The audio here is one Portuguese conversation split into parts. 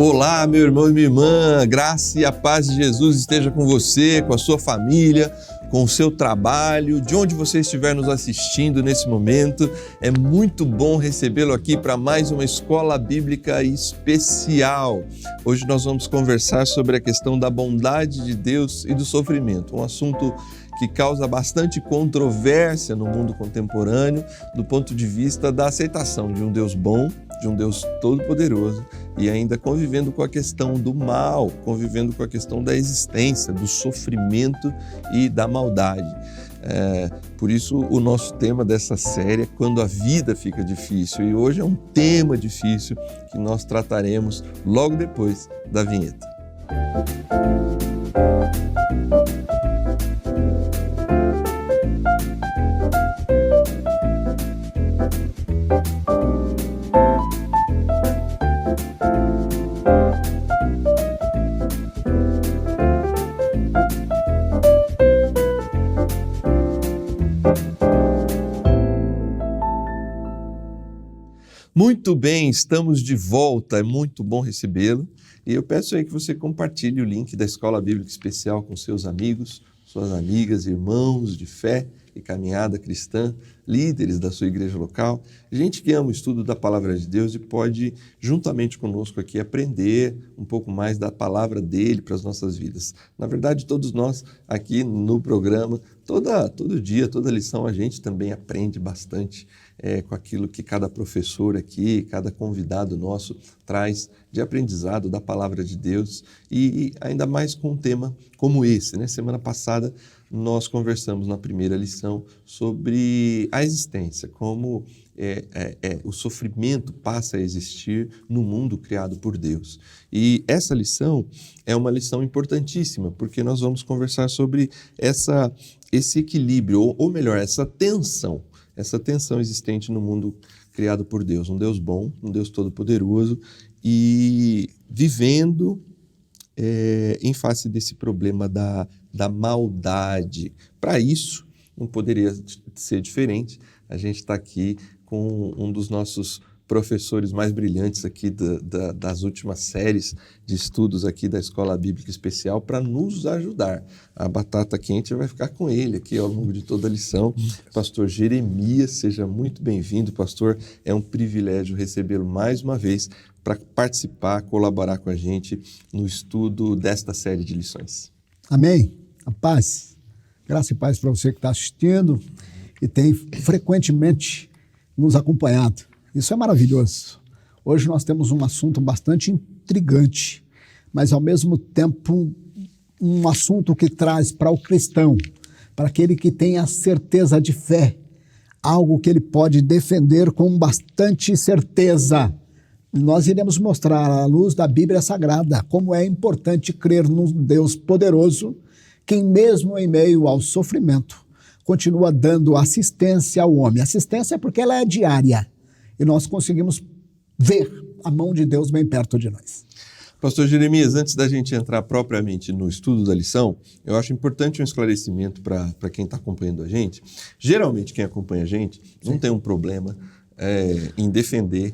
Olá, meu irmão e minha irmã, graça e a paz de Jesus esteja com você, com a sua família, com o seu trabalho, de onde você estiver nos assistindo nesse momento. É muito bom recebê-lo aqui para mais uma escola bíblica especial. Hoje nós vamos conversar sobre a questão da bondade de Deus e do sofrimento, um assunto que causa bastante controvérsia no mundo contemporâneo, do ponto de vista da aceitação de um Deus bom, de um Deus todo-poderoso e ainda convivendo com a questão do mal, convivendo com a questão da existência, do sofrimento e da maldade. Por isso o nosso tema dessa série é Quando a Vida Fica Difícil, e hoje é um tema difícil que nós trataremos logo depois da vinheta. Muito bem, estamos de volta, é muito bom recebê-lo e eu peço aí que você compartilhe o link da Escola Bíblica Especial com seus amigos, suas amigas, irmãos de fé e caminhada cristã, líderes da sua igreja local, gente que ama o estudo da Palavra de Deus e pode, juntamente conosco aqui, aprender um pouco mais da Palavra dele para as nossas vidas. Na verdade, todos nós aqui no programa, todo dia, toda lição, a gente também aprende bastante com aquilo que cada professor aqui, cada convidado nosso traz de aprendizado da Palavra de Deus e ainda mais com um tema como esse, né? Semana passada nós conversamos na primeira lição sobre a existência, como o sofrimento passa a existir no mundo criado por Deus. E essa lição é uma lição importantíssima, porque nós vamos conversar sobre esse equilíbrio, ou melhor, essa tensão existente no mundo criado por Deus. Um Deus bom, um Deus todo-poderoso e vivendo em face desse problema da maldade. Para isso, não poderia ser diferente. A gente está aqui com um dos nossos professores mais brilhantes aqui das últimas séries de estudos aqui da Escola Bíblica Especial para nos ajudar. A batata quente vai ficar com ele aqui ao longo de toda a lição. Pastor Jeremias, seja muito bem-vindo, pastor. É um privilégio recebê-lo mais uma vez para participar, colaborar com a gente no estudo desta série de lições. Amém. A paz. Graça e paz para você que está assistindo e tem frequentemente nos acompanhado. Isso é maravilhoso. Hoje nós temos um assunto bastante intrigante, mas ao mesmo tempo um assunto que traz para o cristão, para aquele que tem a certeza de fé, algo que ele pode defender com bastante certeza. Nós iremos mostrar à luz da Bíblia Sagrada como é importante crer num Deus poderoso, que mesmo em meio ao sofrimento, continua dando assistência ao homem. Assistência porque ela é diária e nós conseguimos ver a mão de Deus bem perto de nós. Pastor Jeremias, antes da gente entrar propriamente no estudo da lição, eu acho importante um esclarecimento para quem está acompanhando a gente. Geralmente quem acompanha a gente não tem um problema em defender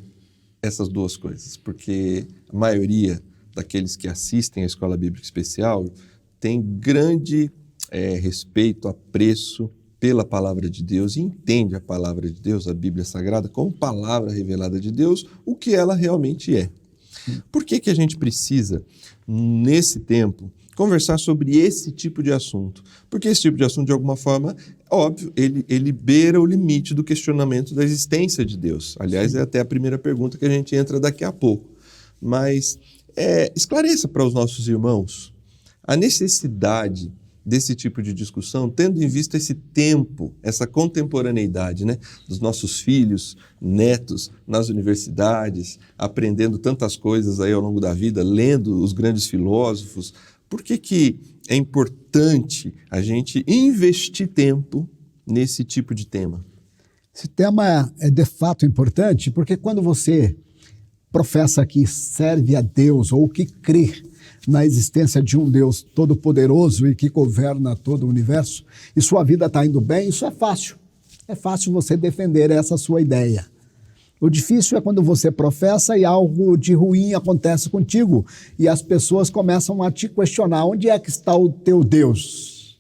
essas duas coisas, porque a maioria daqueles que assistem à Escola Bíblica Especial tem grande respeito, apreço pela Palavra de Deus e entende a Palavra de Deus, a Bíblia Sagrada, como palavra revelada de Deus, o que ela realmente é. Por que a gente precisa, nesse tempo, conversar sobre esse tipo de assunto? Porque esse tipo de assunto, de alguma forma, óbvio, ele beira o limite do questionamento da existência de Deus. Aliás, é até a primeira pergunta que a gente entra daqui a pouco. Mas esclareça para os nossos irmãos a necessidade desse tipo de discussão, tendo em vista esse tempo, essa contemporaneidade, né, dos nossos filhos, netos, nas universidades, aprendendo tantas coisas aí ao longo da vida, lendo os grandes filósofos. Por que é importante a gente investir tempo nesse tipo de tema? Esse tema é de fato importante porque quando você professa que serve a Deus ou que crê na existência de um Deus todo-poderoso e que governa todo o universo, e sua vida está indo bem, isso é fácil. É fácil você defender essa sua ideia. O difícil é quando você professa e algo de ruim acontece contigo e as pessoas começam a te questionar: onde é que está o teu Deus?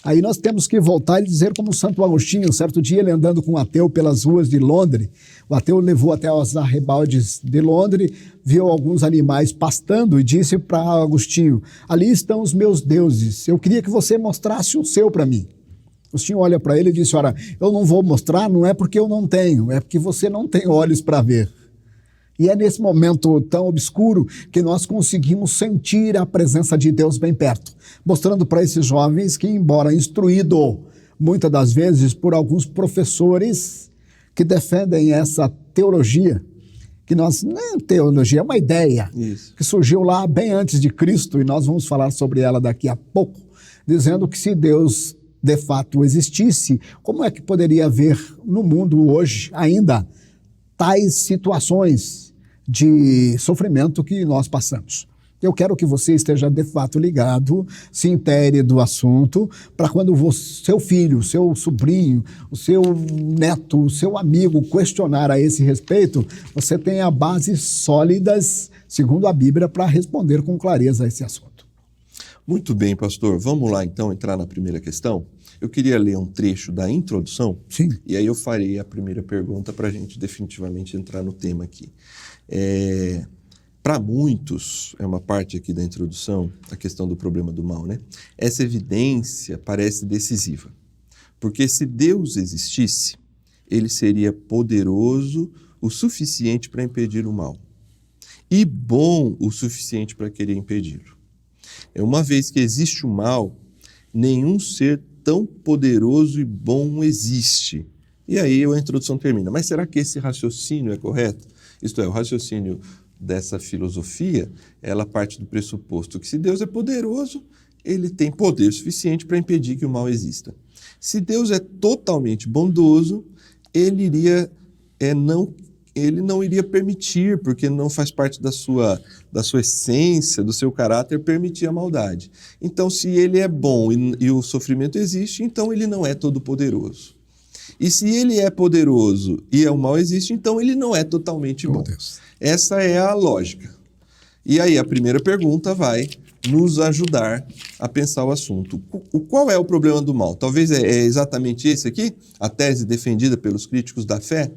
Aí nós temos que voltar e dizer como Santo Agostinho, certo dia ele andando com um ateu pelas ruas de Londres, o ateu levou até os arrabaldes de Londres, viu alguns animais pastando e disse para Agostinho: ali estão os meus deuses, eu queria que você mostrasse o seu para mim. Agostinho olha para ele e disse: ora, eu não vou mostrar, não é porque eu não tenho, é porque você não tem olhos para ver. E é nesse momento tão obscuro que nós conseguimos sentir a presença de Deus bem perto, mostrando para esses jovens que, embora instruído muitas das vezes por alguns professores que defendem essa teologia, que nós, não é teologia, é uma ideia que surgiu lá bem antes de Cristo, e nós vamos falar sobre ela daqui a pouco, dizendo que se Deus de fato existisse, como é que poderia haver no mundo hoje ainda tais situações de sofrimento que nós passamos? Eu quero que você esteja de fato ligado, se intere do assunto, para quando o seu filho, o seu sobrinho, o seu neto, o seu amigo questionar a esse respeito, você tenha bases sólidas, segundo a Bíblia, para responder com clareza a esse assunto. Muito bem, pastor. Vamos lá, então, entrar na primeira questão. Eu queria ler um trecho da introdução. Sim. E aí eu farei a primeira pergunta para a gente definitivamente entrar no tema aqui. Para muitos, é uma parte aqui da introdução, a questão do problema do mal, né? Essa evidência parece decisiva. Porque se Deus existisse, ele seria poderoso o suficiente para impedir o mal. E bom o suficiente para querer impedi-lo. Uma vez que existe o mal, nenhum ser tão poderoso e bom existe. E aí a introdução termina. Mas será que esse raciocínio é correto? Isto é, o raciocínio dessa filosofia, ela parte do pressuposto que se Deus é poderoso, ele tem poder suficiente para impedir que o mal exista. Se Deus é totalmente bondoso, ele não iria permitir, porque não faz parte da sua essência, do seu caráter, permitir a maldade. Então, se ele é bom e o sofrimento existe, então ele não é todo-poderoso. E se ele é poderoso e o mal existe, então ele não é totalmente bom. Deus. Essa é a lógica. E aí a primeira pergunta vai nos ajudar a pensar o assunto. Qual é o problema do mal? Talvez é exatamente esse aqui, a tese defendida pelos críticos da fé,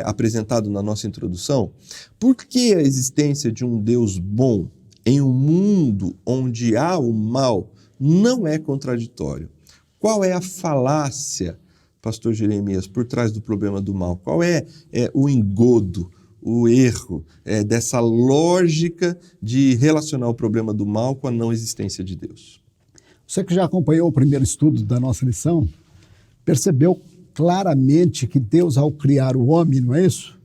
apresentado na nossa introdução. Por que a existência de um Deus bom em um mundo onde há o mal não é contraditório? Qual é a falácia, pastor Jeremias, por trás do problema do mal? Qual é o engodo, o erro dessa lógica de relacionar o problema do mal com a não existência de Deus? Você que já acompanhou o primeiro estudo da nossa lição, percebeu claramente que Deus, ao criar o homem, não é isso?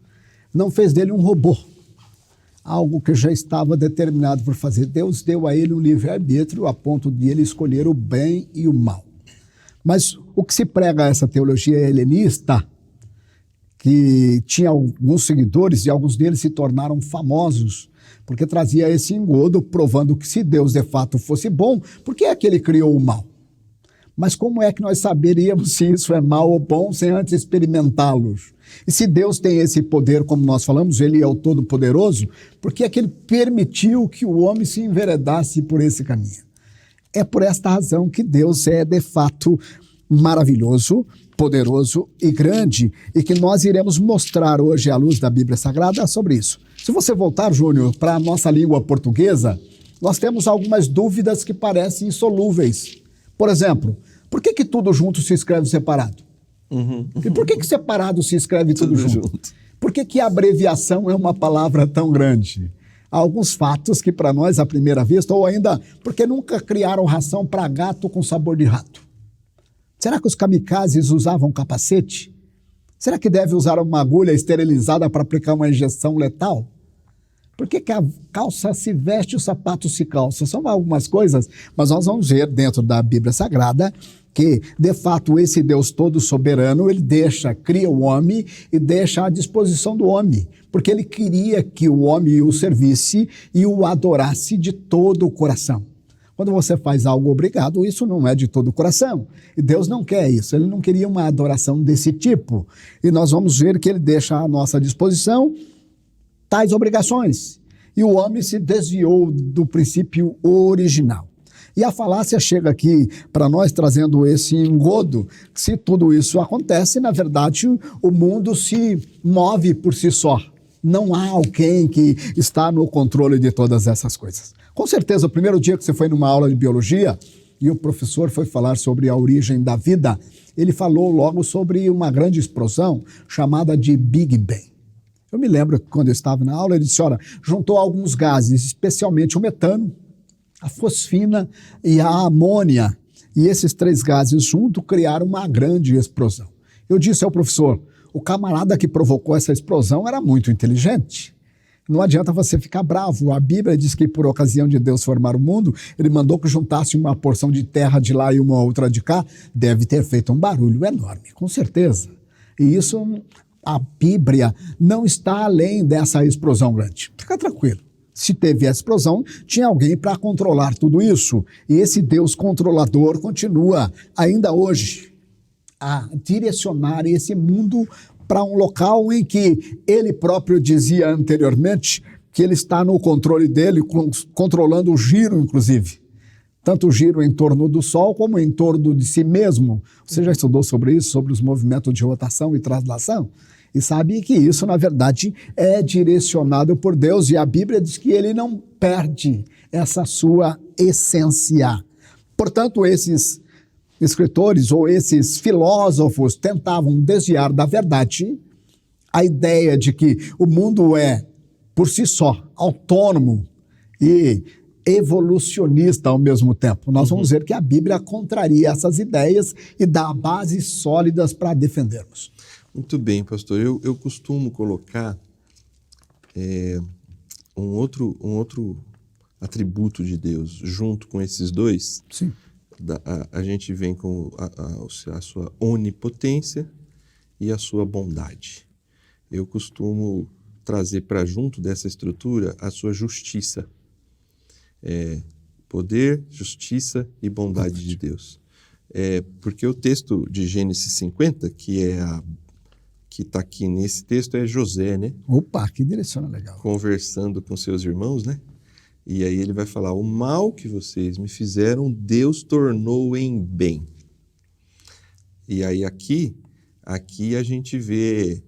Não fez dele um robô, algo que já estava determinado por fazer. Deus deu a ele um livre-arbítrio a ponto de ele escolher o bem e o mal. Mas o que se prega a essa teologia helenista, que tinha alguns seguidores e alguns deles se tornaram famosos, porque trazia esse engodo, provando que se Deus de fato fosse bom, por que é que ele criou o mal? Mas como é que nós saberíamos se isso é mal ou bom sem antes experimentá-los? E se Deus tem esse poder, como nós falamos, ele é o Todo-Poderoso, por que é que ele permitiu que o homem se enveredasse por esse caminho? É por esta razão que Deus é de fato maravilhoso, poderoso e grande, e que nós iremos mostrar hoje à luz da Bíblia Sagrada sobre isso. Se você voltar, Júnior, para a nossa língua portuguesa, nós temos algumas dúvidas que parecem insolúveis. Por exemplo, por que tudo junto se escreve separado? E por que separado se escreve tudo junto? Por que a abreviação é uma palavra tão grande? Há alguns fatos que para nós, à primeira vista, ou ainda, porque nunca criaram ração para gato com sabor de rato? Será que os kamikazes usavam capacete? Será que deve usar uma agulha esterilizada para aplicar uma injeção letal? Por que a calça se veste e o sapato se calça? São algumas coisas, mas nós vamos ver dentro da Bíblia Sagrada que, de fato, esse Deus todo soberano, ele cria o homem e deixa à disposição do homem, porque ele queria que o homem o servisse e o adorasse de todo o coração. Quando você faz algo obrigado, isso não é de todo o coração. E Deus não quer isso, ele não queria uma adoração desse tipo. E nós vamos ver que ele deixa à nossa disposição tais obrigações. E o homem se desviou do princípio original. E a falácia chega aqui para nós trazendo esse engodo, que se tudo isso acontece, na verdade o mundo se move por si só. Não há alguém que está no controle de todas essas coisas. Com certeza, o primeiro dia que você foi numa aula de biologia e o professor foi falar sobre a origem da vida, ele falou logo sobre uma grande explosão chamada de Big Bang. Eu me lembro que quando eu estava na aula, ele disse, olha, juntou alguns gases, especialmente o metano, a fosfina e a amônia, e esses 3 gases juntos criaram uma grande explosão. Eu disse ao professor, o camarada que provocou essa explosão era muito inteligente. Não adianta você ficar bravo. A Bíblia diz que por ocasião de Deus formar o mundo, ele mandou que juntasse uma porção de terra de lá e uma outra de cá. Deve ter feito um barulho enorme, com certeza. E isso, a Bíblia não está além dessa explosão grande. Fica tranquilo. Se teve essa explosão, tinha alguém para controlar tudo isso. E esse Deus controlador continua ainda hoje a direcionar esse mundo para um local em que ele próprio dizia anteriormente que ele está no controle dele, controlando o giro, inclusive. Tanto o giro em torno do Sol como em torno de si mesmo. Você já estudou sobre isso, sobre os movimentos de rotação e translação? E sabe que isso, na verdade, é direcionado por Deus. E a Bíblia diz que ele não perde essa sua essência. Portanto, esses escritores ou esses filósofos tentavam desviar da verdade a ideia de que o mundo é, por si só, autônomo e evolucionista ao mesmo tempo. Nós vamos ver que a Bíblia contraria essas ideias e dá bases sólidas para defendermos. Muito bem, pastor. Eu costumo colocar um outro atributo de Deus junto com esses dois. Sim. A gente vem com a sua onipotência e a sua bondade. Eu costumo trazer para junto dessa estrutura a sua justiça. Poder, justiça e bondade de Deus. Porque o texto de Gênesis 50, que está aqui nesse texto, é José, né? Opa, que direciona legal. Conversando com seus irmãos, né? E aí ele vai falar, o mal que vocês me fizeram, Deus tornou em bem. E aí aqui a gente vê,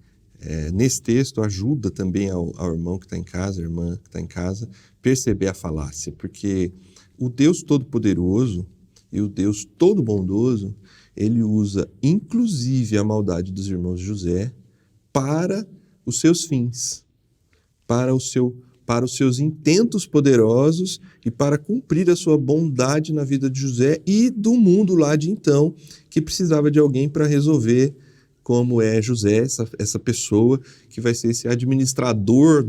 nesse texto, ajuda também ao irmão que está em casa, a irmã que está em casa, perceber a falácia. Porque o Deus Todo-Poderoso e o Deus Todo-Bondoso, ele usa inclusive a maldade dos irmãos de José para os seus fins, para os seus intentos poderosos e para cumprir a sua bondade na vida de José e do mundo lá de então, que precisava de alguém para resolver como é José, essa pessoa que vai ser esse administrador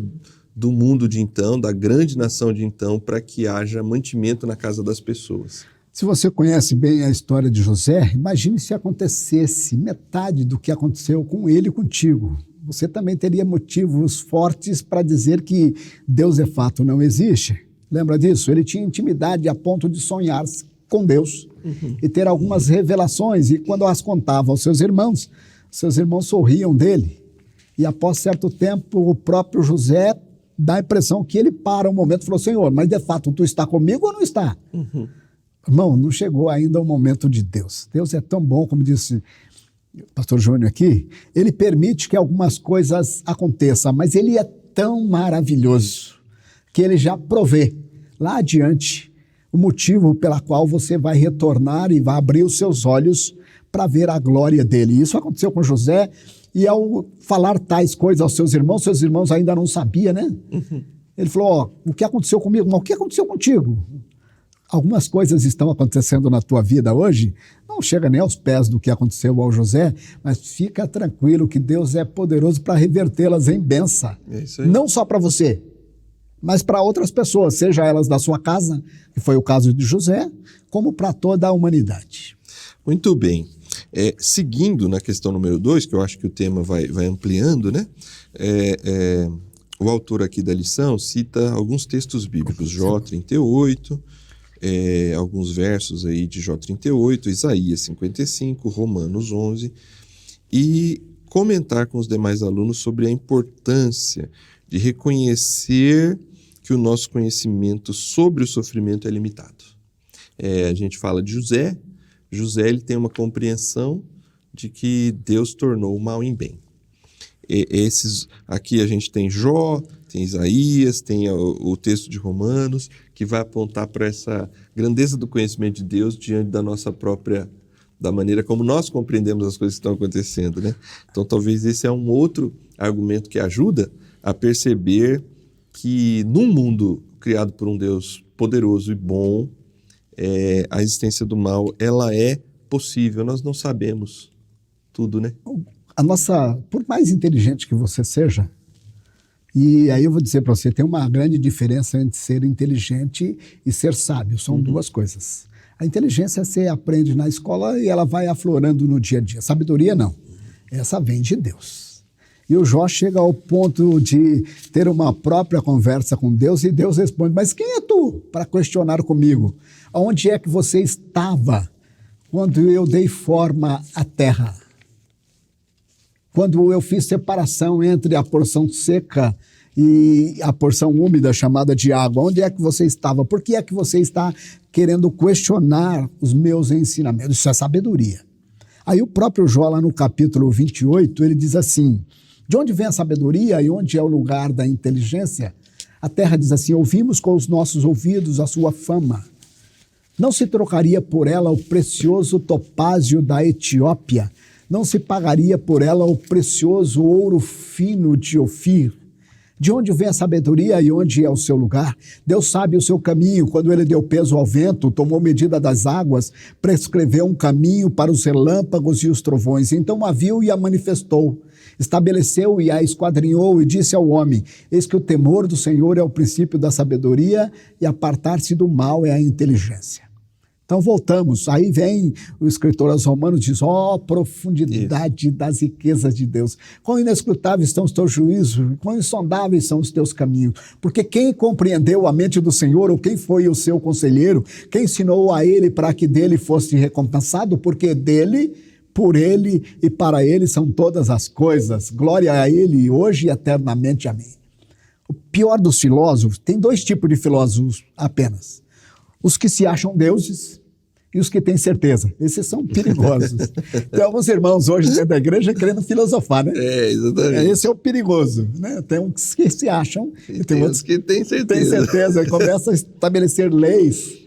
do mundo de então, da grande nação de então, para que haja mantimento na casa das pessoas. Se você conhece bem a história de José, imagine se acontecesse metade do que aconteceu com ele e contigo. Você também teria motivos fortes para dizer que Deus é fato, não existe. Lembra disso? Ele tinha intimidade a ponto de sonhar com Deus e ter algumas revelações. E quando as contava aos seus irmãos sorriam dele. E após certo tempo, o próprio José dá a impressão que ele para um momento e falou, Senhor, mas de fato tu está comigo ou não está? Irmão, não chegou ainda o momento de Deus. Deus é tão bom, como disse o pastor Júnior aqui, ele permite que algumas coisas aconteçam, mas ele é tão maravilhoso que ele já provê lá adiante o motivo pela qual você vai retornar e vai abrir os seus olhos para ver a glória dele. Isso aconteceu com José, e ao falar tais coisas aos seus irmãos ainda não sabiam, né? Ele falou, o que aconteceu comigo? Mas o que aconteceu contigo? Algumas coisas estão acontecendo na tua vida hoje, não chega nem aos pés do que aconteceu ao José, mas fica tranquilo que Deus é poderoso para revertê-las em bênção. É isso aí. Não só para você, mas para outras pessoas, seja elas da sua casa, que foi o caso de José, como para toda a humanidade. Muito bem. Seguindo na questão número 2, que eu acho que o tema vai ampliando, né? O autor aqui da lição cita alguns textos bíblicos, Jó 38, alguns versos aí de Jó 38, Isaías 55, Romanos 11, e comentar com os demais alunos sobre a importância de reconhecer que o nosso conhecimento sobre o sofrimento é limitado. A gente fala de José. José ele tem uma compreensão de que Deus tornou o mal em bem. Aqui a gente tem Jó, tem Isaías, tem o texto de Romanos, que vai apontar para essa grandeza do conhecimento de Deus diante da nossa própria, da maneira como nós compreendemos as coisas que estão acontecendo, né? Então talvez esse é um outro argumento que ajuda a perceber que num mundo criado por um Deus poderoso e bom, a existência do mal, ela é possível. Nós não sabemos tudo, né? Por mais inteligente que você seja, e aí eu vou dizer para você, tem uma grande diferença entre ser inteligente e ser sábio, são duas coisas. A inteligência você aprende na escola e ela vai aflorando no dia a dia. Sabedoria não, essa vem de Deus. E o Jó chega ao ponto de ter uma própria conversa com Deus e Deus responde, mas quem é tu para questionar comigo? Onde é que você estava quando eu dei forma à terra? Quando eu fiz separação entre a porção seca e a porção úmida chamada de água, onde é que você estava? Por que é que você está querendo questionar os meus ensinamentos? Isso é sabedoria. Aí o próprio Jó, lá no capítulo 28, ele diz assim, de onde vem a sabedoria e onde é o lugar da inteligência? A terra diz assim, ouvimos com os nossos ouvidos a sua fama. Não se trocaria por ela o precioso topázio da Etiópia, não se pagaria por ela o precioso ouro fino de Ofir. De onde vem a sabedoria e onde é o seu lugar? Deus sabe o seu caminho. Quando ele deu peso ao vento, tomou medida das águas, prescreveu um caminho para os relâmpagos e os trovões. Então a viu e a manifestou. Estabeleceu e a esquadrinhou e disse ao homem, eis que o temor do Senhor é o princípio da sabedoria e apartar-se do mal é a inteligência. Então voltamos, aí vem o escritor aos Romanos e diz, profundidade das riquezas de Deus, quão inescrutáveis estão os teus juízos, quão insondáveis são os teus caminhos, porque quem compreendeu a mente do Senhor, ou quem foi o seu conselheiro, quem ensinou a ele para que dele fosse recompensado, porque dele, por ele e para ele são todas as coisas, glória a ele hoje e eternamente, amém. O pior dos filósofos, tem dois tipos de filósofos apenas, os que se acham deuses, e os que têm certeza. Esses são perigosos. Tem alguns irmãos hoje dentro da igreja querendo filosofar, né? Exatamente. Esse é o perigoso, né? Tem uns que se acham e tem outros que têm certeza. Tem certeza e começam a estabelecer leis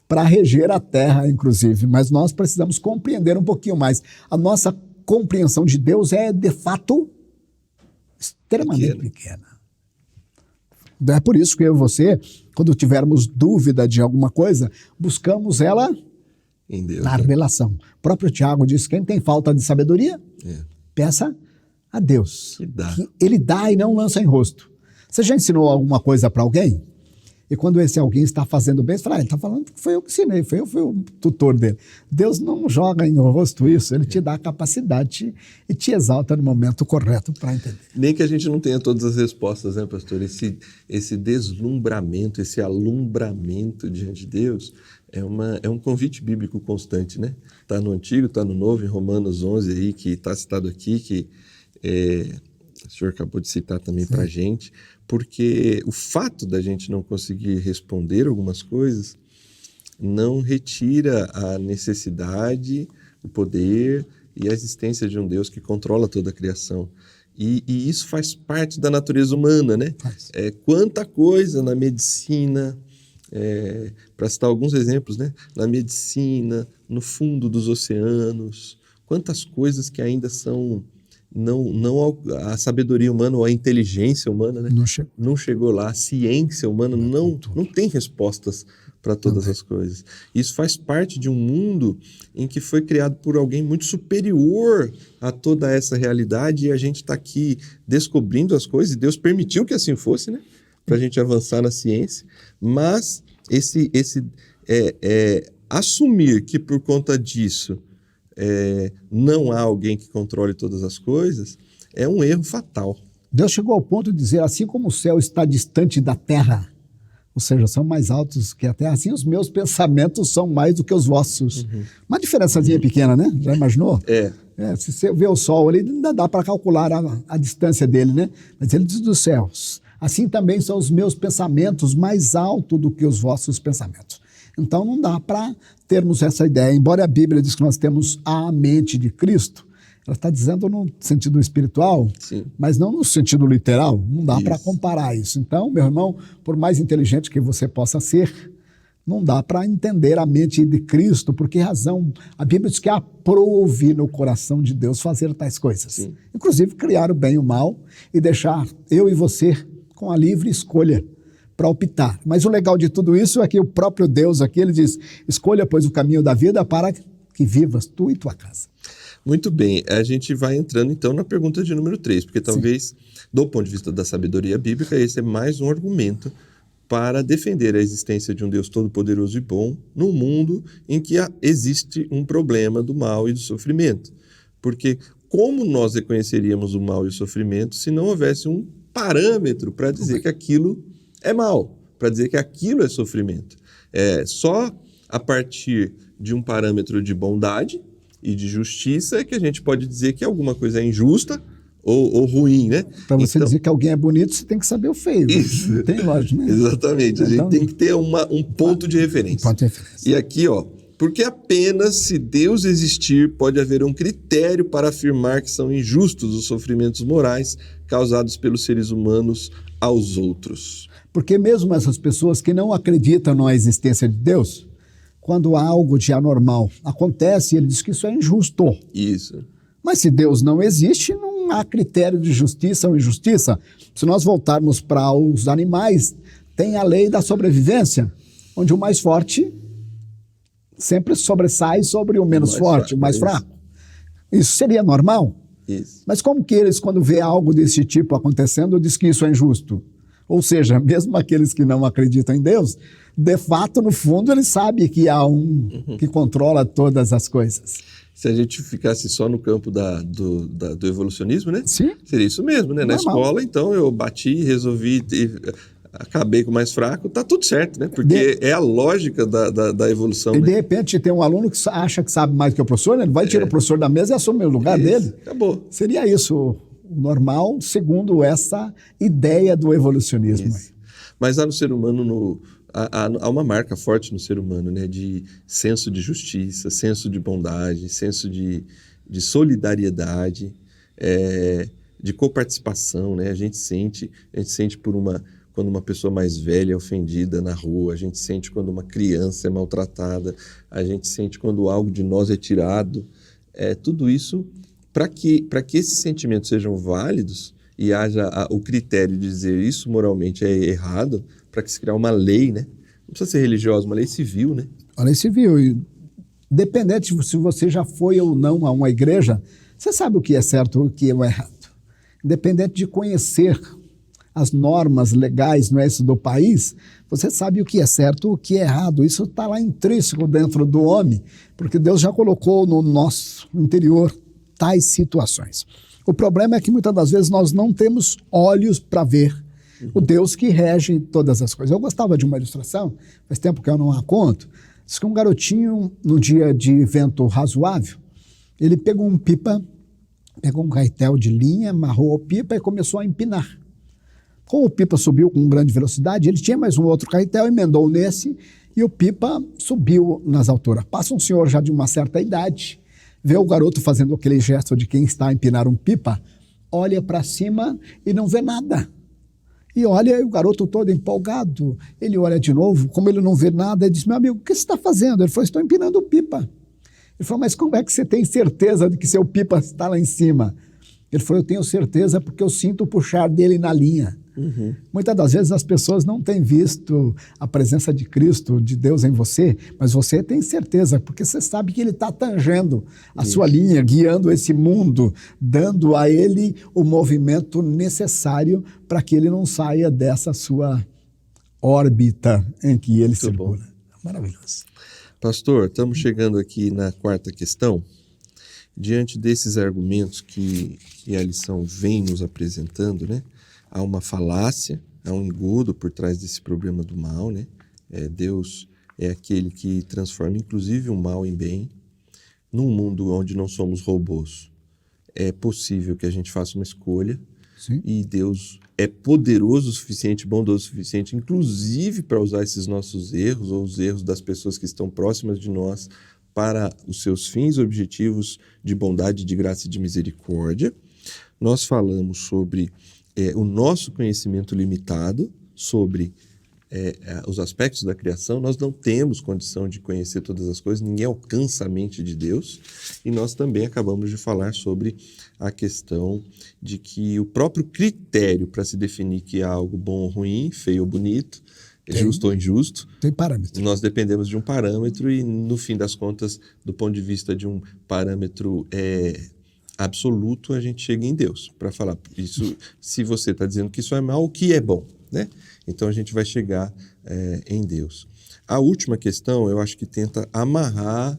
para reger a terra, inclusive. Mas nós precisamos compreender um pouquinho mais. A nossa compreensão de Deus é, de fato, extremamente pequena. É por isso que eu e você, quando tivermos dúvida de alguma coisa, buscamos ela em Deus, na relação. O próprio Tiago diz, quem tem falta de sabedoria, peça a Deus. Que ele dá e não lança em rosto. Você já ensinou alguma coisa para alguém? E quando esse alguém está fazendo bem, você fala, ele está falando que foi eu que ensinei, foi eu fui o tutor dele. Deus não joga em rosto isso, ele te dá a capacidade e te exalta no momento correto para entender. Nem que a gente não tenha todas as respostas, né, pastor? Esse deslumbramento, esse alumbramento diante de Deus é um convite bíblico constante, né? Está no Antigo, está no Novo, em Romanos 11, aí, que está citado aqui, que o senhor acabou de citar também para a gente, porque o fato da gente não conseguir responder algumas coisas não retira a necessidade, o poder e a existência de um Deus que controla toda a criação. E isso faz parte da natureza humana, né? Quanta coisa na medicina, para citar alguns exemplos, né? Na medicina, no fundo dos oceanos, quantas coisas que ainda são... Não a sabedoria humana ou a inteligência humana, né? Não chegou lá, a ciência humana não tem respostas para todas as coisas. Isso faz parte de um mundo em que foi criado por alguém muito superior a toda essa realidade e a gente está aqui descobrindo as coisas e Deus permitiu que assim fosse, né? Para a gente avançar na ciência, mas assumir que por conta disso não há alguém que controle todas as coisas, é um erro fatal. Deus chegou ao ponto de dizer, assim como o céu está distante da terra, ou seja, são mais altos que a terra, assim os meus pensamentos são mais do que os vossos. Uma diferençazinha pequena, né? Já imaginou? Se você vê o sol ali, ainda dá para calcular a distância dele, né? Mas ele diz dos céus. Assim também são os meus pensamentos mais altos do que os vossos pensamentos. Então não dá para termos essa ideia. Embora a Bíblia diz que nós temos a mente de Cristo, ela está dizendo no sentido espiritual, Sim. mas não no sentido literal. Não dá para comparar isso. Então, meu irmão, por mais inteligente que você possa ser, não dá para entender a mente de Cristo. Por que razão? A Bíblia diz que aprove no coração de Deus fazer tais coisas. Sim. Inclusive criar o bem e o mal e deixar eu e você com a livre escolha para optar. Mas o legal de tudo isso é que o próprio Deus aqui, ele diz, escolha, pois, o caminho da vida para que vivas tu e tua casa. Muito bem, a gente vai entrando então na pergunta de número 3, porque talvez, do ponto de vista da sabedoria bíblica, esse é mais um argumento para defender a existência de um Deus todo-poderoso e bom num mundo em que existe um problema do mal e do sofrimento. Porque como nós reconheceríamos o mal e o sofrimento se não houvesse um parâmetro para dizer que aquilo é mal, para dizer que aquilo é sofrimento? Só a partir de um parâmetro de bondade e de justiça é que a gente pode dizer que alguma coisa é injusta ou ruim, né? Para você dizer que alguém é bonito, você tem que saber o feio. Isso. Não tem lógica, né? Exatamente. A gente tem que ter um ponto de referência. Ponto de referência. E aqui, porque apenas se Deus existir, pode haver um critério para afirmar que são injustos os sofrimentos morais causados pelos seres humanos aos outros. Porque mesmo essas pessoas que não acreditam na existência de Deus, quando algo de anormal acontece, ele diz que isso é injusto. Isso. Mas se Deus não existe, não há critério de justiça ou injustiça. Se nós voltarmos para os animais, tem a lei da sobrevivência, onde o mais forte sempre sobressai sobre o menos forte, o mais fraco. Isso seria normal? Isso. Mas como que eles, quando vê algo desse tipo acontecendo, diz que isso é injusto? Ou seja, mesmo aqueles que não acreditam em Deus, de fato, no fundo, eles sabem que há um que controla todas as coisas. Se a gente ficasse só no campo do evolucionismo, né? Sim. Seria isso mesmo, né? Na escola, então, eu bati, resolvi, acabei com o mais fraco, tá tudo certo, né? Porque é a lógica da evolução. E né? de repente tem um aluno que acha que sabe mais que o professor, né? Ele vai tirar o professor da mesa e assume o lugar dele. Acabou. Seria isso o normal, segundo essa ideia do evolucionismo. Isso. Mas há no ser humano, há uma marca forte no ser humano, né? De senso de justiça, senso de bondade, senso de solidariedade, de coparticipação, né? A gente sente quando uma pessoa mais velha é ofendida na rua, a gente sente quando uma criança é maltratada, a gente sente quando algo de nós é tirado. Tudo isso, para que esses sentimentos sejam válidos e haja o critério de dizer isso moralmente é errado, para que se criar uma lei, né? Não precisa ser religiosa, uma lei civil, né? Uma lei civil. E, dependente se você já foi ou não a uma igreja, você sabe o que é certo e o que é errado. Independente de conhecer as normas legais, não é isso, do país, você sabe o que é certo e o que é errado. Isso está lá intrínseco dentro do homem, porque Deus já colocou no nosso interior tais situações. O problema é que muitas das vezes nós não temos olhos para ver o Deus que rege todas as coisas. Eu gostava de uma ilustração, faz tempo que eu não a conto, diz que um garotinho, num dia de vento razoável, ele pegou um caetel de linha, amarrou a pipa e começou a empinar. Como o pipa subiu com grande velocidade, ele tinha mais um outro caetel, emendou nesse e o pipa subiu nas alturas. Passa um senhor já de uma certa idade, vê o garoto fazendo aquele gesto de quem está a empinar um pipa, olha para cima e não vê nada. E olha, o garoto todo empolgado, ele olha de novo, como ele não vê nada, ele diz, meu amigo, o que você está fazendo? Ele falou, estou empinando o pipa. Ele falou, mas como é que você tem certeza de que seu pipa está lá em cima? Ele falou, eu tenho certeza porque eu sinto o puxar dele na linha. Uhum. Muitas das vezes as pessoas não têm visto a presença de Cristo, de Deus em você, mas você tem certeza, porque você sabe que Ele está tangendo a sua linha, guiando esse mundo, dando a Ele o movimento necessário para que Ele não saia dessa sua órbita em que Ele circula. Maravilhoso. Pastor, estamos chegando aqui na quarta questão. Diante desses argumentos que a lição vem nos apresentando, né? Há uma falácia há um engodo por trás desse problema do mal, né? Deus é aquele que transforma inclusive o mal em bem. Num mundo onde não somos robôs, é possível que a gente faça uma escolha. Sim. E Deus é poderoso o suficiente, bondoso o suficiente, inclusive para usar esses nossos erros ou os erros das pessoas que estão próximas de nós para os seus fins e objetivos de bondade, de graça e de misericórdia. Nós falamos sobre o nosso conhecimento limitado, sobre os aspectos da criação. Nós não temos condição de conhecer todas as coisas, ninguém alcança a mente de Deus. E nós também acabamos de falar sobre a questão de que o próprio critério para se definir que é algo bom ou ruim, feio ou bonito, justo ou injusto, tem parâmetro. Nós dependemos de um parâmetro e, no fim das contas, do ponto de vista de um parâmetro absoluto, a gente chega em Deus para falar isso. Se você está dizendo que isso é mal, o que é bom, né? Então a gente vai chegar em Deus. A última questão, eu acho que tenta amarrar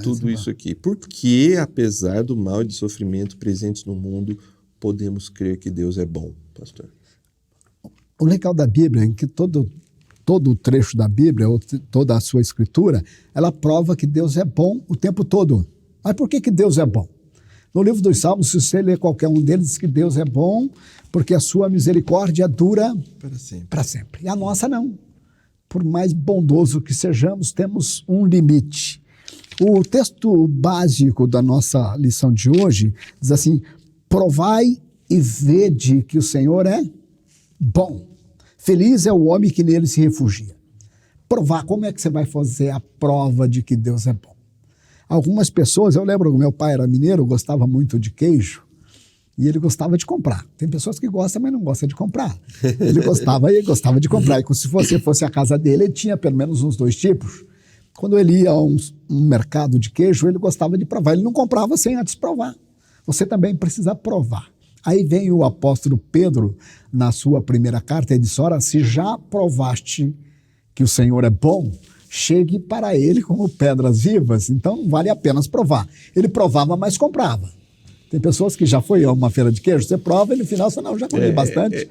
tudo isso aqui. Por que, apesar do mal e do sofrimento presentes no mundo, podemos crer que Deus é bom, pastor? O legal da Bíblia é que todo o trecho da Bíblia, ou toda a sua escritura, ela prova que Deus é bom o tempo todo. Mas por que Deus é bom? No livro dos Salmos, se você ler qualquer um deles, diz que Deus é bom porque a sua misericórdia dura para sempre. E a nossa não. Por mais bondoso que sejamos, temos um limite. O texto básico da nossa lição de hoje diz assim: provai e vede que o Senhor é bom. Feliz é o homem que nele se refugia. Provar, como é que você vai fazer a prova de que Deus é bom? Algumas pessoas, eu lembro que meu pai era mineiro, gostava muito de queijo, e ele gostava de comprar. Tem pessoas que gostam, mas não gostam de comprar. Ele gostava de comprar. E se você fosse à casa dele, ele tinha pelo menos uns 2 tipos. Quando ele ia a um mercado de queijo, ele gostava de provar. Ele não comprava sem antes provar. Você também precisa provar. Aí vem o apóstolo Pedro, na sua primeira carta, e diz: ora, se já provaste que o Senhor é bom, chegue para ele como pedras vivas. Então não vale apenas provar. Ele provava, mas comprava. Tem pessoas que já foi a uma feira de queijo, você prova e no final você não, já comi bastante.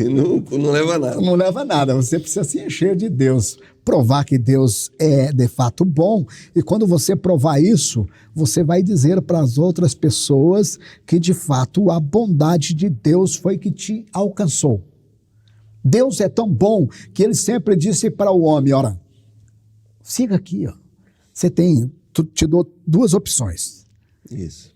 Não leva a nada. Não leva a nada, você precisa se encher de Deus. Provar que Deus é de fato bom, e quando você provar isso, você vai dizer para as outras pessoas que de fato a bondade de Deus foi que te alcançou. Deus é tão bom que ele sempre disse para o homem: ora, siga aqui, ó. Te dou 2 opções. Isso.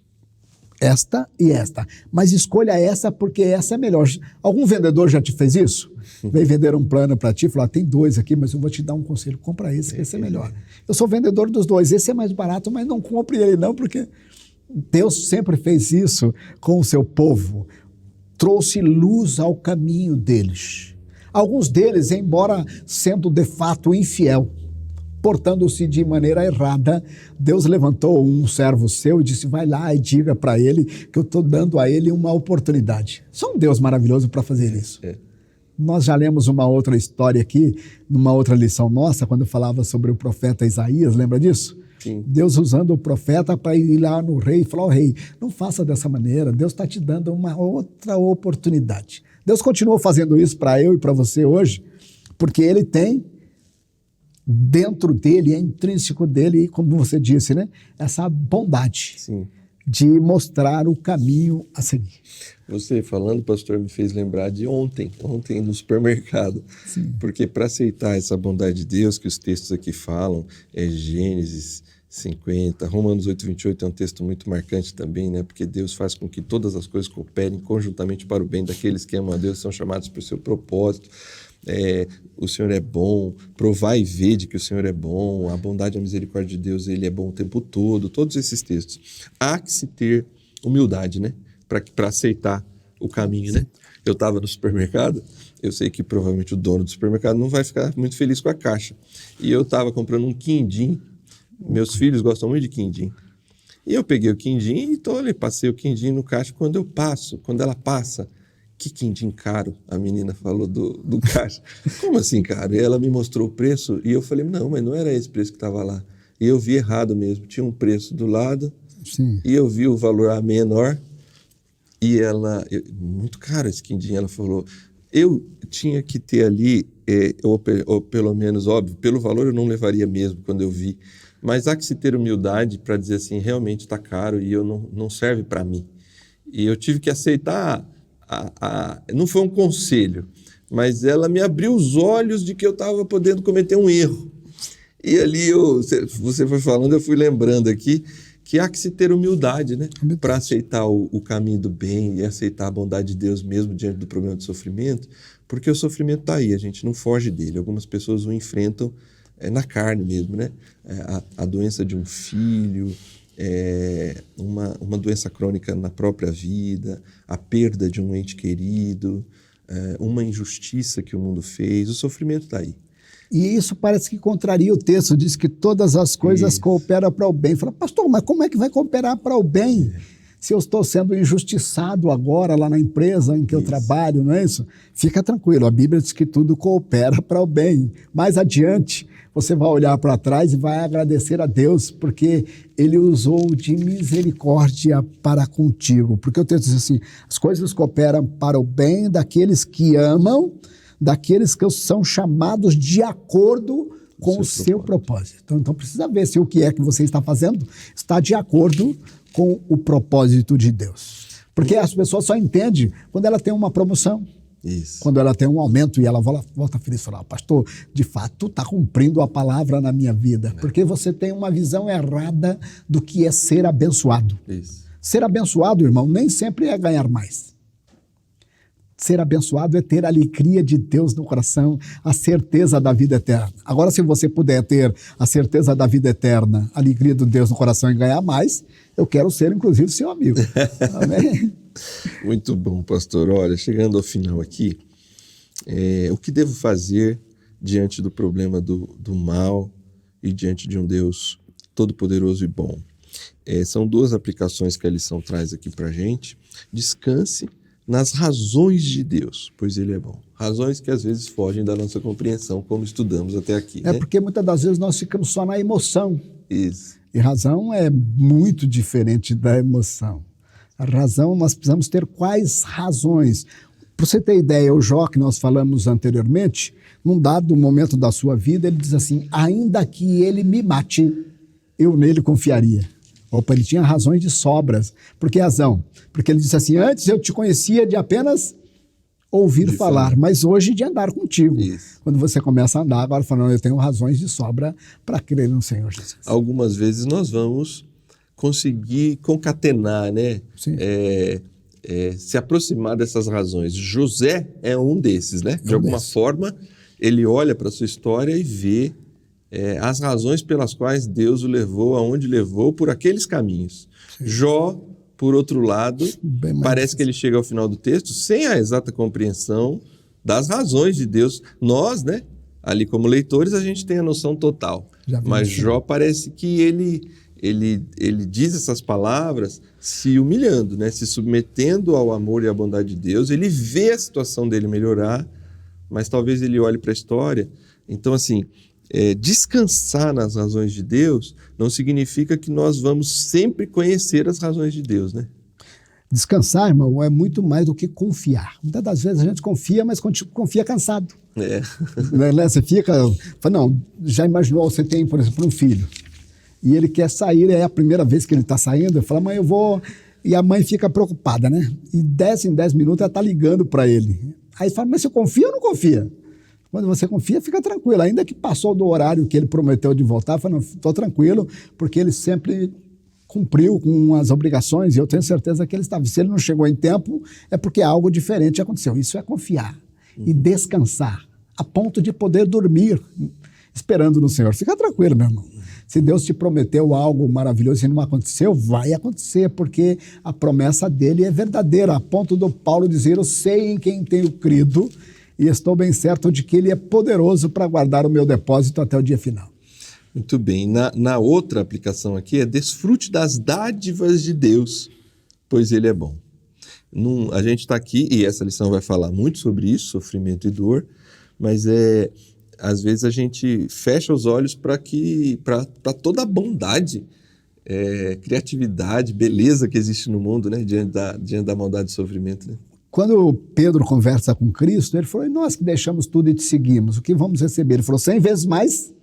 Esta e esta. Mas escolha essa porque essa é melhor. Algum vendedor já te fez isso? Veio vender um plano para ti e falou: tem 2 aqui, mas eu vou te dar um conselho. Compra esse, que esse é melhor. Eu sou vendedor dos 2. Esse é mais barato, mas não compre ele não, porque Deus sempre fez isso com o seu povo. Trouxe luz ao caminho deles. Alguns deles, embora sendo de fato infiel, portando-se de maneira errada, Deus levantou um servo seu e disse: vai lá e diga para ele que eu estou dando a ele uma oportunidade. Só um Deus maravilhoso para fazer isso. Nós já lemos uma outra história aqui, numa outra lição nossa, quando falava sobre o profeta Isaías, lembra disso? Sim. Deus usando o profeta para ir lá no rei e falar: rei, não faça dessa maneira, Deus está te dando uma outra oportunidade. Deus continua fazendo isso para eu e para você hoje, porque ele tem dentro dele, é intrínseco dele, como você disse, né? Essa bondade. Sim. De mostrar o caminho a seguir. Você falando, pastor, me fez lembrar de ontem no supermercado. Sim. Porque para aceitar essa bondade de Deus, que os textos aqui falam, Gênesis 50, Romanos 8:28 é um texto muito marcante também, né? Porque Deus faz com que todas as coisas cooperem conjuntamente para o bem daqueles que amam a Deus, são chamados por seu propósito. O Senhor é bom, provar e ver de que o Senhor é bom, a bondade e a misericórdia de Deus, ele é bom o tempo todo, todos esses textos. Há que se ter humildade, né? Para aceitar o caminho, né? Eu estava no supermercado, eu sei que provavelmente o dono do supermercado não vai ficar muito feliz com a caixa. E eu estava comprando um quindim, meus filhos gostam muito de quindim. E eu peguei o quindim e passei o quindim no caixa. Quando ela passa, que quindim caro, a menina falou do caixa. Como assim, caro? E ela me mostrou o preço e eu falei: não, mas não era esse preço que estava lá. E eu vi errado mesmo, tinha um preço do lado. Sim. E eu vi o valor a menor e muito caro esse quindim. Ela falou: eu tinha que ter ali, ou pelo menos, óbvio, pelo valor eu não levaria mesmo quando eu vi, mas há que se ter humildade para dizer assim, realmente está caro e eu não serve para mim. E eu tive que aceitar, não foi um conselho, mas ela me abriu os olhos de que eu estava podendo cometer um erro. E ali, você foi falando, eu fui lembrando aqui, que há que se ter humildade, né? Para aceitar o caminho do bem e aceitar a bondade de Deus mesmo diante do problema do sofrimento, porque o sofrimento está aí, a gente não foge dele. Algumas pessoas o enfrentam na carne mesmo, né? A doença de um filho, uma doença crônica na própria vida, a perda de um ente querido, uma injustiça que o mundo fez, o sofrimento está aí. E isso parece que contraria o texto, diz que todas as coisas cooperam para o bem. Fala, pastor, mas como é que vai cooperar para o bem? Se eu estou sendo injustiçado agora lá na empresa em que eu trabalho, não é isso? Fica tranquilo, a Bíblia diz que tudo coopera para o bem. Mais adiante, você vai olhar para trás e vai agradecer a Deus, porque Ele usou de misericórdia para contigo. Porque o texto diz assim, as coisas cooperam para o bem daqueles que amam, daqueles que são chamados de acordo com o seu propósito. Então precisa ver se o que é que você está fazendo está de acordo com o propósito de Deus. Porque as pessoas só entendem quando ela tem uma promoção, quando ela tem um aumento e ela volta feliz e fala, pastor, de fato está cumprindo a palavra na minha vida, porque você tem uma visão errada do que é ser abençoado. Ser abençoado, irmão, nem sempre é ganhar mais. Ser abençoado é ter a alegria de Deus no coração, a certeza da vida eterna. Agora, se você puder ter a certeza da vida eterna, a alegria de Deus no coração e ganhar mais, eu quero ser, inclusive, seu amigo. Amém? Muito bom, pastor. Olha, chegando ao final aqui, o que devo fazer diante do problema do mal e diante de um Deus todo-poderoso e bom? São duas aplicações que a lição traz aqui para a gente. Descanse nas razões de Deus, pois Ele é bom. Razões que às vezes fogem da nossa compreensão, como estudamos até aqui. Né? Porque muitas das vezes nós ficamos só na emoção. Isso. E razão é muito diferente da emoção. A razão, nós precisamos ter quais razões. Para você ter ideia, o Jó, que nós falamos anteriormente, num dado momento da sua vida, ele diz assim, ainda que ele me mate, eu nele confiaria. Opa, ele tinha razões de sobras. Por que razão? Porque ele disse assim, antes eu te conhecia de apenas ouvir falar, mas hoje de andar contigo. Isso. Quando você começa a andar, agora falando, eu tenho razões de sobra para crer no Senhor Jesus. Algumas vezes nós vamos conseguir concatenar, né? Se aproximar dessas razões. José é um desses, né? De alguma forma, ele olha para a sua história e vê as razões pelas quais Deus o levou aonde levou por aqueles caminhos. Sim. Jó, por outro lado, parece que ele chega ao final do texto sem a exata compreensão das razões de Deus. Nós, né, ali como leitores, a gente tem a noção total. Mas Jó parece que ele diz essas palavras se humilhando, né, se submetendo ao amor e à bondade de Deus. Ele vê a situação dele melhorar, mas talvez ele olhe para a história. Então, assim, descansar nas razões de Deus não significa que nós vamos sempre conhecer as razões de Deus, né? Descansar, irmão, é muito mais do que confiar. Muitas das vezes a gente confia, mas confia cansado. Você fica... Não, já imaginou, você tem, por exemplo, um filho, e ele quer sair, é a primeira vez que ele está saindo, ele fala, mãe, eu vou... E a mãe fica preocupada, né? E 10 em 10 minutos ela está ligando para ele. Aí fala, mas você confia ou não confia? Quando você confia, fica tranquilo. Ainda que passou do horário que ele prometeu de voltar, fala, não, estou tranquilo, porque ele sempre cumpriu com as obrigações e eu tenho certeza que ele estava. Se ele não chegou em tempo, é porque algo diferente aconteceu. Isso é confiar e descansar, a ponto de poder dormir esperando no Senhor. Fica tranquilo, meu irmão. Se Deus te prometeu algo maravilhoso e não aconteceu, vai acontecer, porque a promessa dele é verdadeira, a ponto do Paulo dizer, eu sei em quem tenho crido, e estou bem certo de que Ele é poderoso para guardar o meu depósito até o dia final. Muito bem. Na outra aplicação aqui desfrute das dádivas de Deus, pois Ele é bom. A gente está aqui, e essa lição vai falar muito sobre isso, sofrimento e dor, mas às vezes a gente fecha os olhos para toda a bondade, criatividade, beleza que existe no mundo, né? diante da maldade e sofrimento, né? Quando Pedro conversa com Cristo, ele falou, e nós que deixamos tudo e te seguimos, o que vamos receber? Ele falou, 100 vezes mais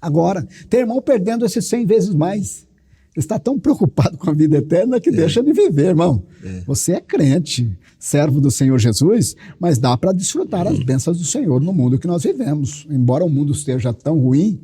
agora. Tem irmão perdendo esses 100 vezes mais. Ele está tão preocupado com a vida eterna que deixa de viver, irmão. Você é crente, servo do Senhor Jesus, mas dá para desfrutar as bênçãos do Senhor no mundo que nós vivemos. Embora o mundo esteja tão ruim,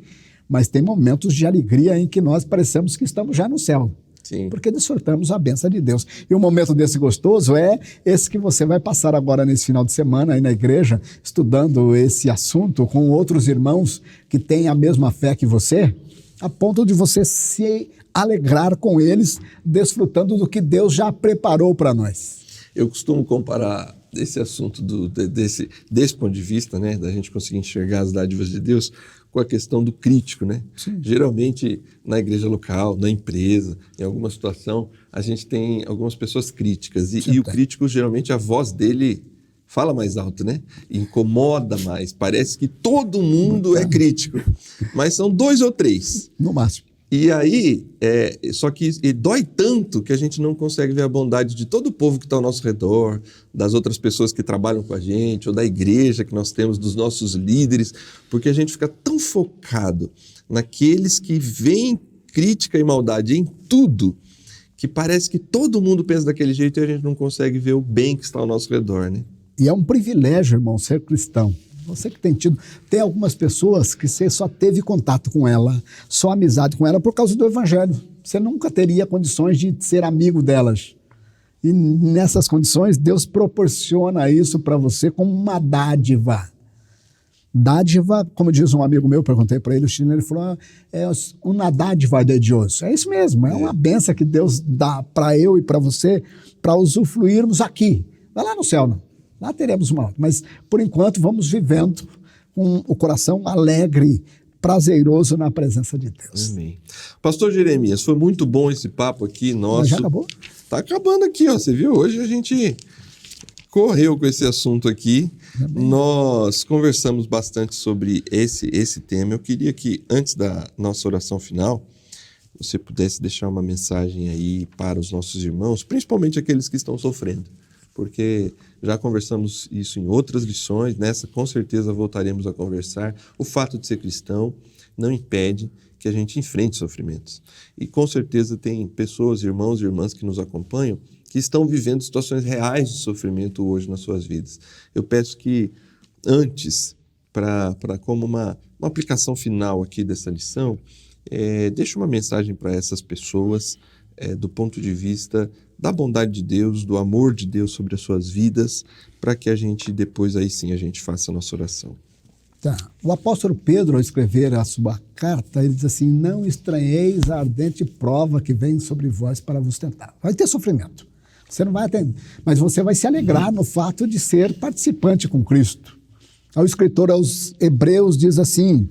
mas tem momentos de alegria em que nós parecemos que estamos já no céu. Sim. Porque desfrutamos a bênção de Deus. E um momento desse gostoso é esse que você vai passar agora nesse final de semana aí na igreja, estudando esse assunto com outros irmãos que têm a mesma fé que você, a ponto de você se alegrar com eles, desfrutando do que Deus já preparou para nós. Eu costumo comparar esse assunto desse ponto de vista, né, da gente conseguir enxergar as dádivas de Deus, com a questão do crítico, né? Sim. Geralmente, na igreja local, na empresa, em alguma situação, a gente tem algumas pessoas críticas. E o crítico, geralmente, a voz dele fala mais alto, né? Incomoda mais. Parece que todo mundo é crítico. Mas são 2 ou 3. No máximo. E aí, só que dói tanto que a gente não consegue ver a bondade de todo o povo que está ao nosso redor, das outras pessoas que trabalham com a gente, ou da igreja que nós temos, dos nossos líderes, porque a gente fica tão focado naqueles que veem crítica e maldade em tudo, que parece que todo mundo pensa daquele jeito e a gente não consegue ver o bem que está ao nosso redor, né? E é um privilégio, irmão, ser cristão. Você que tem algumas pessoas que você só teve contato com ela, só amizade com ela por causa do evangelho. Você nunca teria condições de ser amigo delas. E nessas condições, Deus proporciona isso para você como uma dádiva. Dádiva, como diz um amigo meu, perguntei para ele, o Chino, ele falou, é uma dádiva de Deus. É isso mesmo, é uma bênção que Deus dá para eu e para você, para usufruirmos aqui. Não é lá no céu, não. Lá teremos uma outra, mas por enquanto vamos vivendo com o coração alegre, prazeroso na presença de Deus. Amém. Pastor Jeremias, foi muito bom esse papo aqui nosso. Mas já acabou? Tá acabando aqui, ó. Você viu? Hoje a gente correu com esse assunto aqui. Amém. Nós conversamos bastante sobre esse tema. Eu queria que, antes da nossa oração final, você pudesse deixar uma mensagem aí para os nossos irmãos, principalmente aqueles que estão sofrendo. Porque já conversamos isso em outras lições, nessa com certeza voltaremos a conversar. O fato de ser cristão não impede que a gente enfrente sofrimentos. E com certeza tem pessoas, irmãos e irmãs que nos acompanham, que estão vivendo situações reais de sofrimento hoje nas suas vidas. Eu peço que antes, como uma aplicação final aqui dessa lição, deixe uma mensagem para essas pessoas, do ponto de vista da bondade de Deus, do amor de Deus sobre as suas vidas, para que a gente depois aí sim a gente faça a nossa oração. Tá. O apóstolo Pedro, ao escrever a sua carta, ele diz assim, não estranheis a ardente prova que vem sobre vós para vos tentar. Vai ter sofrimento, você não vai atender, mas você vai se alegrar no fato de ser participante com Cristo. O escritor aos Hebreus diz assim,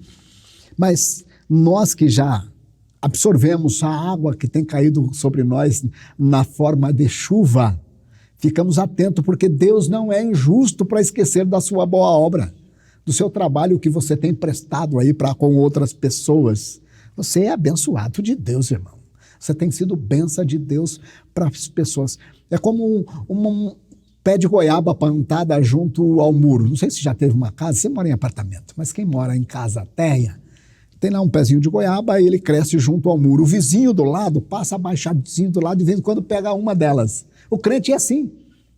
mas nós que já absorvemos a água que tem caído sobre nós na forma de chuva, ficamos atentos, porque Deus não é injusto para esquecer da sua boa obra, do seu trabalho que você tem prestado aí com outras pessoas. Você é abençoado de Deus, irmão. Você tem sido bênção de Deus para as pessoas. É como um pé de goiaba plantada junto ao muro. Não sei se já teve uma casa, você mora em apartamento, mas quem mora em casa térrea, tem lá um pezinho de goiaba, aí ele cresce junto ao muro. O vizinho do lado passa abaixadinho do lado, de vez em quando pega uma delas. O crente é assim,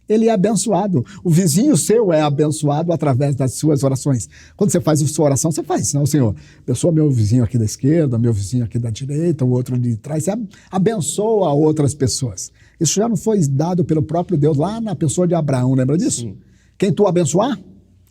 ele é abençoado. O vizinho seu é abençoado através das suas orações. Quando você faz a sua oração, você faz, não, Senhor, abençoa meu vizinho aqui da esquerda, meu vizinho aqui da direita, o outro de trás. Você abençoa outras pessoas. Isso já não foi dado pelo próprio Deus lá na pessoa de Abraão, lembra disso? Sim. Quem tu abençoar,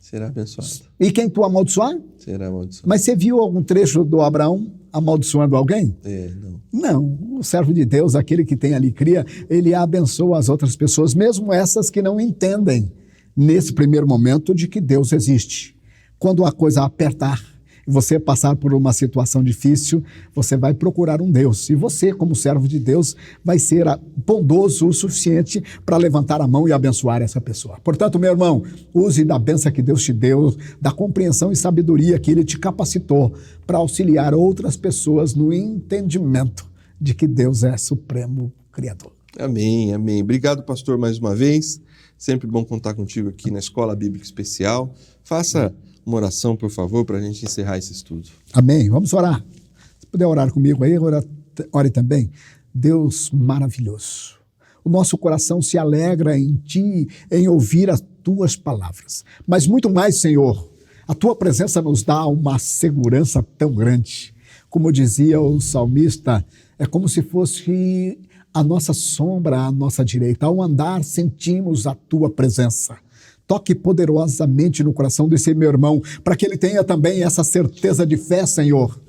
será abençoado. E quem tu amaldiçoar? Será amaldiçoado. Mas você viu algum trecho do Abraão amaldiçoando alguém? Não. Não. O servo de Deus, aquele que tem alegria, ele abençoa as outras pessoas, mesmo essas que não entendem, nesse primeiro momento, de que Deus existe. Quando a coisa apertar, você passar por uma situação difícil, você vai procurar um Deus. E você, como servo de Deus, vai ser bondoso o suficiente para levantar a mão e abençoar essa pessoa. Portanto, meu irmão, use da bênção que Deus te deu, da compreensão e sabedoria que Ele te capacitou para auxiliar outras pessoas no entendimento de que Deus é supremo Criador. Amém, amém. Obrigado, pastor, mais uma vez. Sempre bom contar contigo aqui na Escola Bíblica Especial. Faça uma oração, por favor, para a gente encerrar esse estudo. Amém. Vamos orar. Se puder orar comigo aí, ore também. Deus maravilhoso, o nosso coração se alegra em Ti, em ouvir as Tuas palavras. Mas muito mais, Senhor, a Tua presença nos dá uma segurança tão grande. Como dizia o salmista, é como se fosse a nossa sombra à nossa direita. Ao andar, sentimos a Tua presença. Toque poderosamente no coração desse meu irmão, para que ele tenha também essa certeza de fé, Senhor.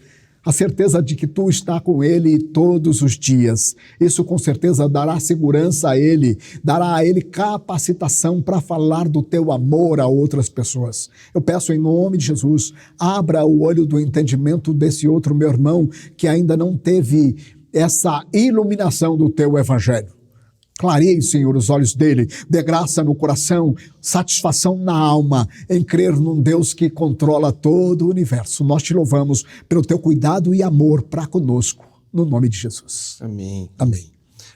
A certeza de que Tu está com ele todos os dias. Isso com certeza dará segurança a ele, dará a ele capacitação para falar do Teu amor a outras pessoas. Eu peço em nome de Jesus, abra o olho do entendimento desse outro meu irmão que ainda não teve essa iluminação do Teu evangelho. Clareie, Senhor, os olhos dele, dê graça no coração, satisfação na alma, em crer num Deus que controla todo o universo. Nós Te louvamos pelo Teu cuidado e amor para conosco, no nome de Jesus. Amém. Amém.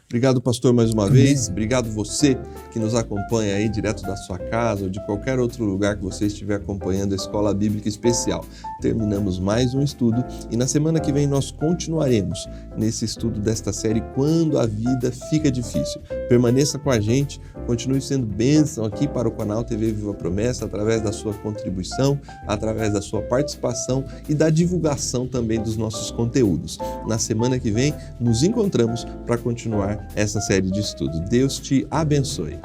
Obrigado, pastor, mais uma Amém. vez. Obrigado você que nos acompanha aí direto da sua casa ou de qualquer outro lugar que você estiver acompanhando a Escola Bíblica Especial. Terminamos mais um estudo e na semana que vem nós continuaremos nesse estudo desta série Quando a Vida Fica Difícil. Permaneça com a gente, continue sendo bênção aqui para o canal TV Viva Promessa através da sua contribuição, através da sua participação e da divulgação também dos nossos conteúdos. Na semana que vem nos encontramos para continuar essa série de estudos. Deus te abençoe.